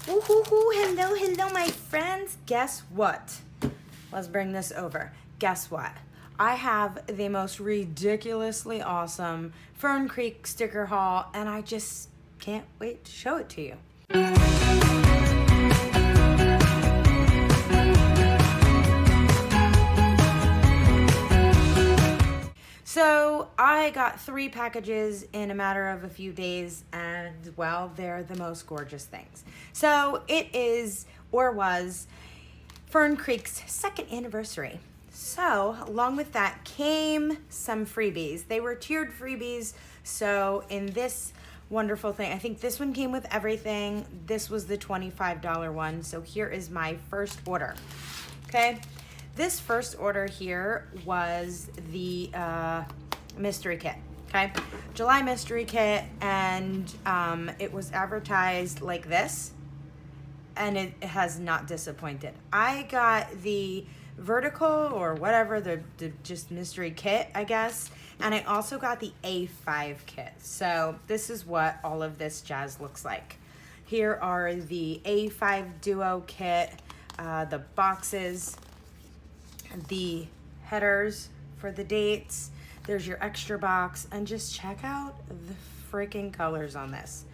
Woohoo! Hello, hello, my friends. Guess what? Let's bring this over. Guess what? I have the most ridiculously awesome Fern Creek sticker haul, and I just can't wait to show it to you. So I got 3 packages in a matter of a few days, and well, they're the most gorgeous things. So it is, or was, Fern Creek's 2nd anniversary. So along with that came some freebies. They were tiered freebies. So in this wonderful thing, I think this one came with everything. This was the $25 one. So here is my first order. Okay. This first order here was the mystery kit, okay? July mystery kit, and it was advertised like this, and it has not disappointed. I got the vertical or whatever, the just mystery kit, I guess, and I also got the A5 kit. So this is what all of this jazz looks like. Here are the A5 duo kit, the boxes, the headers for the dates. There's your extra box, and just check out the freaking colors on this.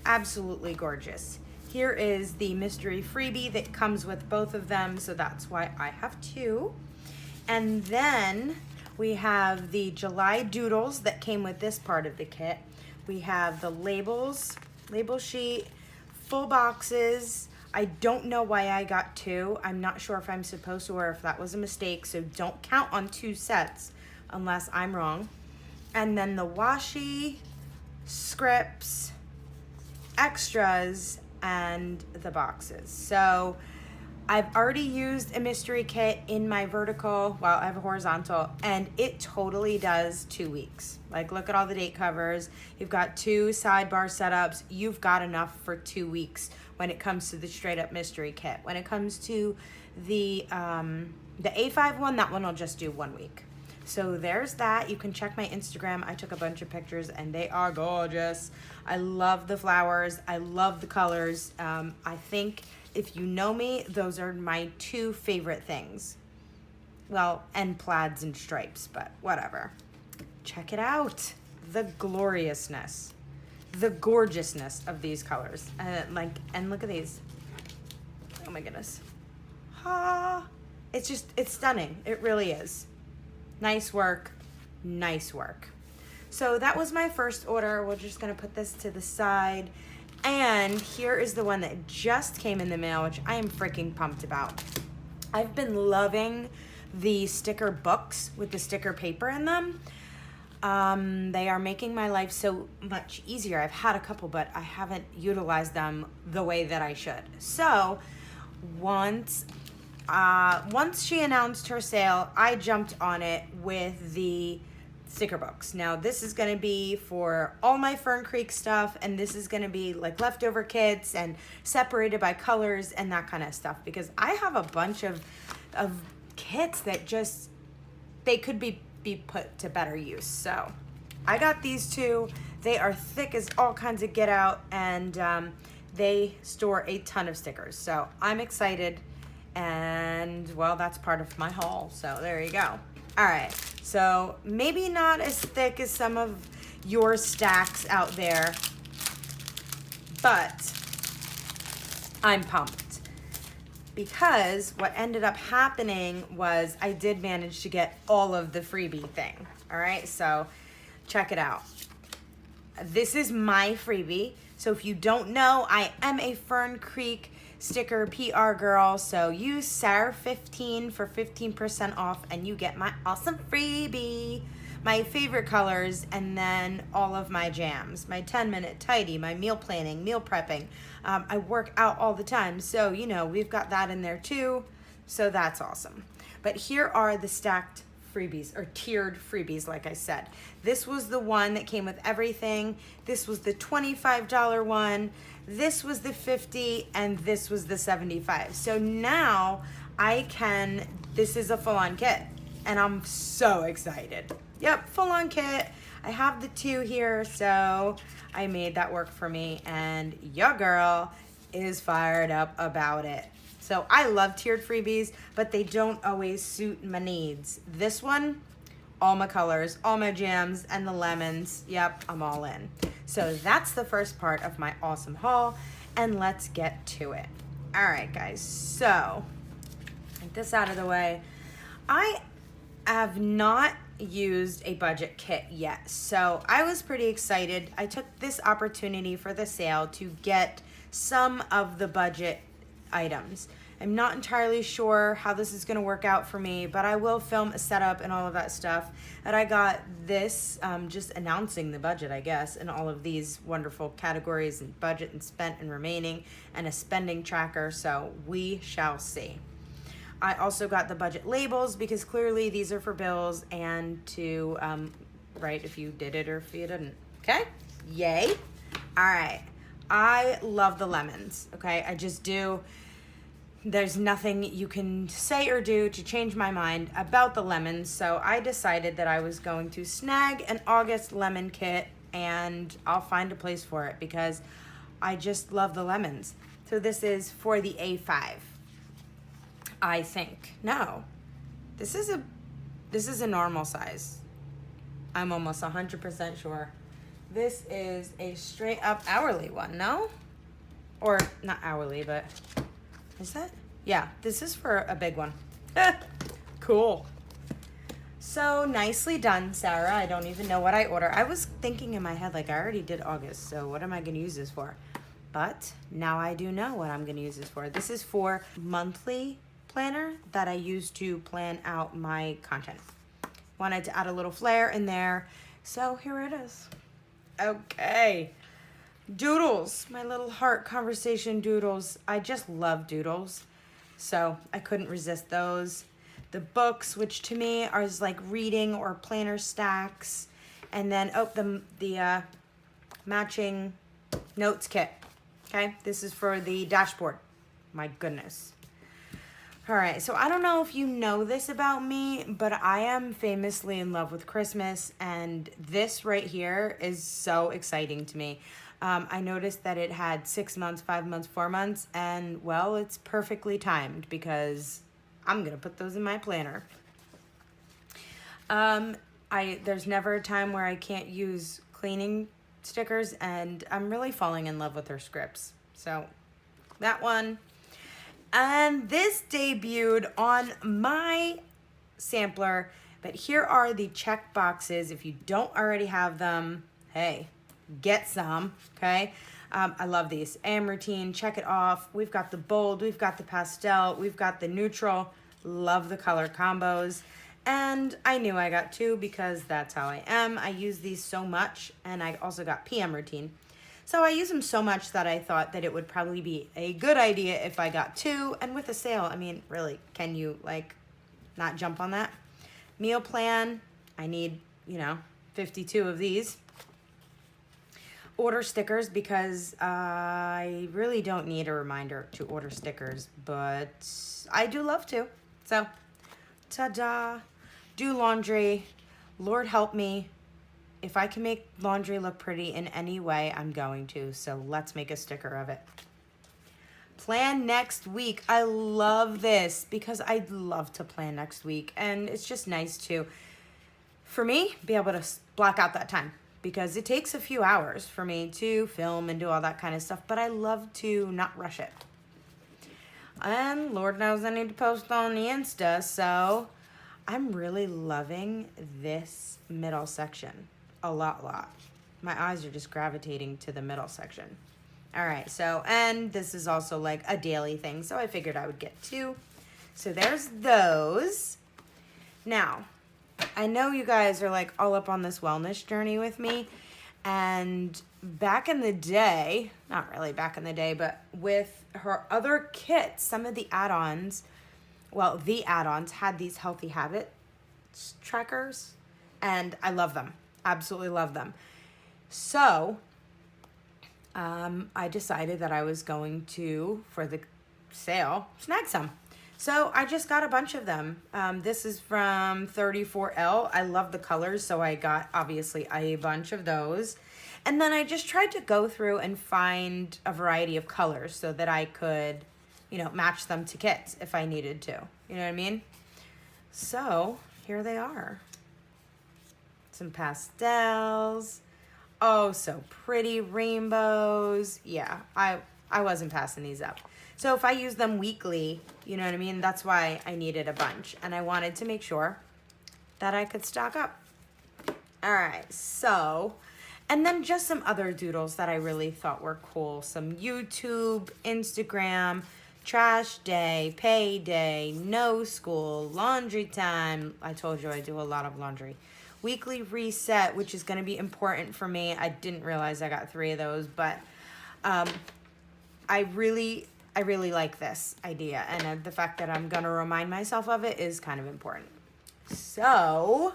Absolutely gorgeous. Here is the mystery freebie that comes with both of them, so that's why I have 2. And then we have the July doodles that came with this part of the kit. We have the labels, label sheet, full boxes. I don't know why I got 2. I'm not sure if I'm supposed to or if that was a mistake, so don't count on 2 sets unless I'm wrong. And then the washi, scripts, extras, and the boxes. So I've already used a mystery kit in my vertical, well, I have a horizontal, and it totally does 2 weeks. Like, look at all the date covers. You've got 2 sidebar setups. You've got enough for 2 weeks when it comes to the straight up mystery kit. When it comes to the A5 one, that one will just do 1 week. So there's that. You can check my Instagram. I took a bunch of pictures and they are gorgeous. I love the flowers. I love the colors. I think if you know me, those are my 2 favorite things. Well, and plaids and stripes, but whatever. Check it out. The gloriousness, the gorgeousness of these colors. And look at these. Oh my goodness. It's stunning. It really is. Nice work, nice work. So that was my first order. We're just gonna put this to the side. And here is the one that just came in the mail, which I am freaking pumped about. I've been loving the sticker books with the sticker paper in them. They are making my life so much easier. I've had a couple, but I haven't utilized them the way that I should. So once she announced her sale, I jumped on it with the sticker books. Now this is going to be for all my Fern Creek stuff, and this is going to be like leftover kits and separated by colors and that kind of stuff, because I have a bunch of kits that just, they could be put to better use. So I got these 2. They are thick as all kinds of get out, and they store a ton of stickers. So I'm excited. And well, that's part of my haul. So there you go. All right. So maybe not as thick as some of your stacks out there, but I'm pumped because what ended up happening was I did manage to get all of the freebie thing. All right. So check it out. This is my freebie. So if you don't know, I am a Fern Creek sticker PR girl, so use SAR15 for 15% off and you get my awesome freebie, my favorite colors, and then all of my jams, my 10-minute tidy, my meal planning, meal prepping. I work out all the time, so you know, we've got that in there too, so that's awesome. But here are the stacked freebies, or tiered freebies, like I said. This was the one that came with everything. This was the $25 one. This was the $50, and this was the $75. So now this is a full-on kit, and I'm so excited. Yep, full-on kit. I have the 2 here, so I made that work for me, and your girl is fired up about it. So I love tiered freebies, but they don't always suit my needs. This one, all my colors, all my jams, and the lemons. Yep, I'm all in. So that's the first part of my awesome haul, and let's get to it. All right, guys, so get this out of the way. I have not used a budget kit yet, so I was pretty excited. I took this opportunity for the sale to get some of the budget items. I'm not entirely sure how this is going to work out for me, but I will film a setup and all of that stuff. And I got this just announcing the budget, I guess, and all of these wonderful categories and budget and spent and remaining and a spending tracker, so we shall see. I also got the budget labels because clearly these are for bills and to write if you did it or if you didn't. Okay? Yay. All right. I love the lemons. Okay? I just do. There's nothing you can say or do to change my mind about the lemons. So I decided that I was going to snag an August lemon kit and I'll find a place for it because I just love the lemons. So this is for the A5. I think. No. This is a normal size. I'm almost 100% sure. This is a straight up hourly one, no? Or not hourly, but is that? Yeah, this is for a big one. Cool. So nicely done, Sarah. I don't even know what I ordered. I was thinking in my head, like, I already did August, so what am I going to use this for? But now I do know what I'm going to use this for. This is for monthly planner that I use to plan out my content. Wanted to add a little flair in there, so here it is. Okay. Doodles, my little heart conversation doodles. I just love doodles, so I couldn't resist those. The books, which to me are like reading or planner stacks, and then the matching notes kit. Okay, this is for the dashboard. My goodness. All right, so I don't know if you know this about me, but I am famously in love with Christmas, and this right here is so exciting to me. I noticed that it had 6 months, 5 months, 4 months, and well, it's perfectly timed because I'm gonna put those in my planner. There's never a time where I can't use cleaning stickers, and I'm really falling in love with her scripts. So that one. And this debuted on my sampler, but here are the check boxes. If you don't already have them, hey, get some, okay? I love these. AM routine, check it off. We've got the bold, we've got the pastel, we've got the neutral. Love the color combos. And I knew I got 2 because that's how I am. I use these so much, and I also got PM routine. So I use them so much that I thought that it would probably be a good idea if I got 2. And with a sale, I mean, really, can you, like, not jump on that? Meal plan, I need, 52 of these. Order stickers because I really don't need a reminder to order stickers, but I do love to. So, ta-da. Do laundry. Lord help me. If I can make laundry look pretty in any way, I'm going to. So let's make a sticker of it. Plan next week. I love this because I love to plan next week. And it's just nice to, for me, be able to block out that time. Because it takes a few hours for me to film and do all that kind of stuff. But I love to not rush it. And Lord knows I need to post on the Insta. So I'm really loving this middle section. A lot. My eyes are just gravitating to the middle section. All right, so, and this is also like a daily thing, so I figured I would get 2. So there's those. Now, I know you guys are like all up on this wellness journey with me, and back in the day, not really back in the day, but with her other kits, some of the add-ons, well, the add-ons had these healthy habit trackers, and I love them. Absolutely love them. So I decided that I was going to, for the sale, snag some. So I just got a bunch of them. This is from 34L. I love the colors, so I got obviously a bunch of those. And then I just tried to go through and find a variety of colors so that I could, you know, match them to kits if I needed to. You know what I mean? So here they are. Some pastels. Oh, so pretty rainbows. Yeah, I wasn't passing these up. So if I use them weekly, you know what I mean? That's why I needed a bunch. And I wanted to make sure that I could stock up. All right, so, and then just some other doodles that I really thought were cool. Some YouTube, Instagram, trash day, payday, no school, laundry time. I told you I do a lot of laundry. Weekly reset, which is going to be important for me. I didn't realize I got 3 of those, but I really like this idea. And the fact that I'm going to remind myself of it is kind of important. So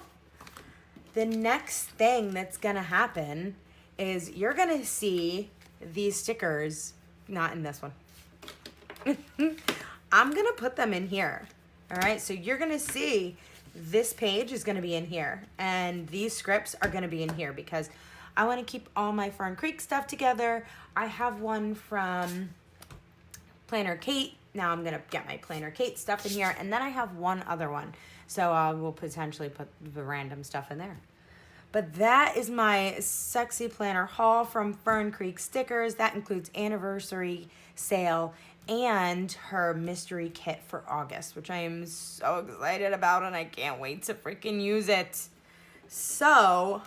the next thing that's going to happen is you're going to see these stickers, not in this one. I'm going to put them in here. All right. So you're going to see this page is going to be in here, and these scripts are going to be in here because I want to keep all my Fern Creek stuff together. I have one from Planner Kate. Now I'm going to get my Planner Kate stuff in here, and then I have one other one. So I will potentially put the random stuff in there. But that is my sexy planner haul from Fern Creek Stickers. That includes anniversary sale and her mystery kit for August, which I am so excited about, and I can't wait to freaking use it. So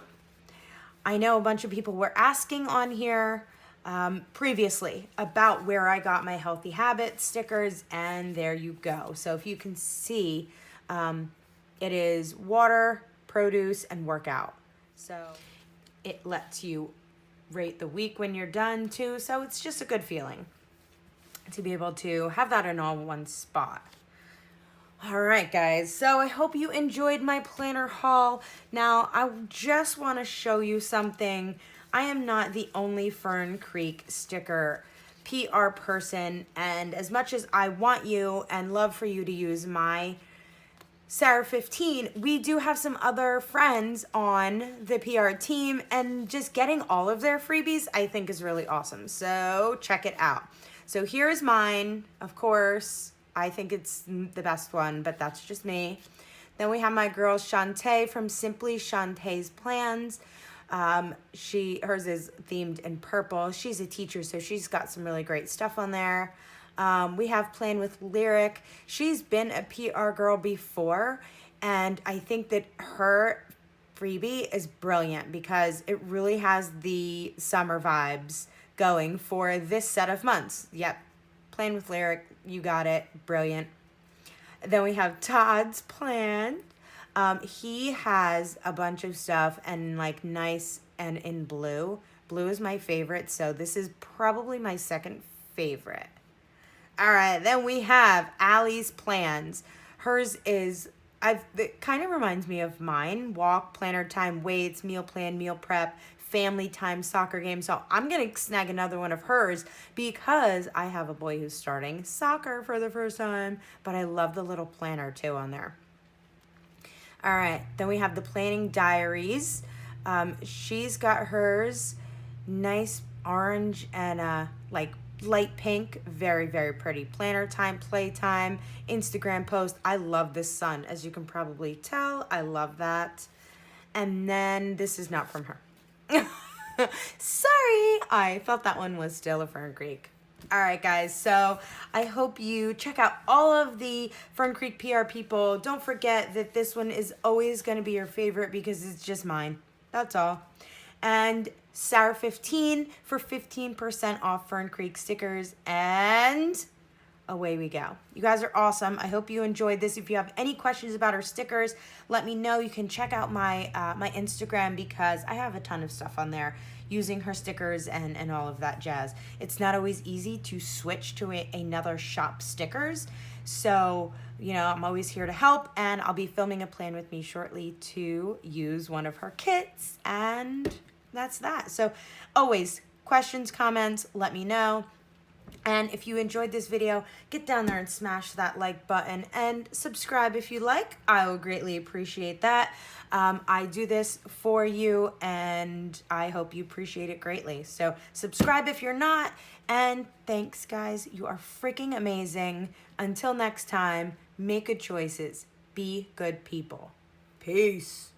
I know a bunch of people were asking on here previously about where I got my Healthy Habits stickers, and there you go. So if you can see, it is water, produce, and workout. So it lets you rate the week when you're done too. So it's just a good feeling to be able to have that in all one spot. All right, guys. So I hope you enjoyed my planner haul. Now, I just want to show you something. I am not the only Fern Creek sticker PR person, and as much as I want you and love for you to use my Sarah 15, we do have some other friends on the PR team, and just getting all of their freebies I think is really awesome. So check it out. So here is mine. Of course, I think it's the best one, but that's just me. Then we have my girl Shantae from Simply Shantae's Plans. Hers is themed in purple. She's a teacher, so she's got some really great stuff on there. We have Plan with Lyric. She's been a PR girl before, and I think that her freebie is brilliant because it really has the summer vibes going for this set of months. Yep, Plan with Lyric, you got it, brilliant. Then we have Todd's Plan. He has a bunch of stuff and like nice and in blue. Blue is my favorite, so this is probably my second favorite. All right, then we have Allie's Plans. Hers is, it kind of reminds me of mine. Walk, planner time, weights, meal plan, meal prep, family time, soccer game. So I'm going to snag another one of hers because I have a boy who's starting soccer for the first time, but I love the little planner too on there. All right, then we have the Planning Diaries. She's got hers nice orange and like light pink, very, very pretty. Planner time, playtime, Instagram post. I love this sun, as you can probably tell. I love that. And then this is not from her. Sorry, I thought that one was still a Fern Creek. All right, guys, so I hope you check out all of the Fern Creek PR people. Don't forget that this one is always going to be your favorite because it's just mine. That's all. And Sarah 15 for 15% off Fern Creek stickers, and away we go. You guys are awesome. I hope you enjoyed this. If you have any questions about our stickers, let me know. You can check out my my Instagram because I have a ton of stuff on there using her stickers and all of that jazz. It's not always easy to switch to another shop stickers. So, you know, I'm always here to help, and I'll be filming a plan with me shortly to use one of her kits, and that's that. So always questions, comments, let me know. And if you enjoyed this video, get down there and smash that like button and subscribe if you like. I will greatly appreciate that. I do this for you and I hope you appreciate it greatly. So subscribe if you're not. And thanks, guys. You are freaking amazing. Until next time, make good choices. Be good people. Peace.